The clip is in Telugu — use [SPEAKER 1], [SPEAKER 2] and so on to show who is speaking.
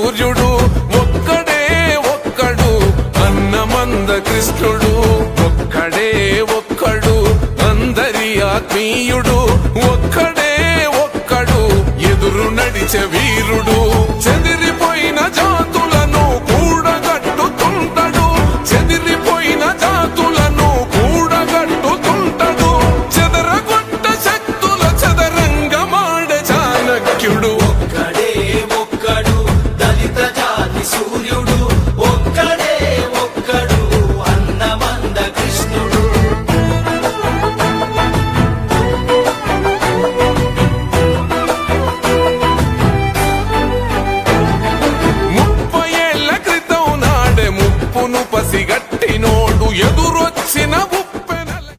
[SPEAKER 1] సూర్యుడు, ఒక్కడే ఒక్కడు అన్నమంద కృష్ణుడు, ఒక్కడే ఒక్కడు అందరి ఆత్మీయుడు, ఒక్కడే ఒక్కడు ఎదురు నడిచే వీరుడు. చెదిరిపోయిన జాతులను కూడగట్టుతుంటడు, చెదిరిపోయిన జాతులను కూడగట్టుతుంటడు, చెదరగొట్ట శక్తుల చదరంగమాడే చాణక్యుడు.
[SPEAKER 2] ఒక్కడే ఒక్కడు దళిత జాతి సూర్యుడు, ఒక్కడే ఒక్కడు అన్నమంద కృష్ణుడు.
[SPEAKER 1] ముప్పై ఏళ్ల క్రితం నాడే ముప్పును పసిగట్టినోడు, ఎదురు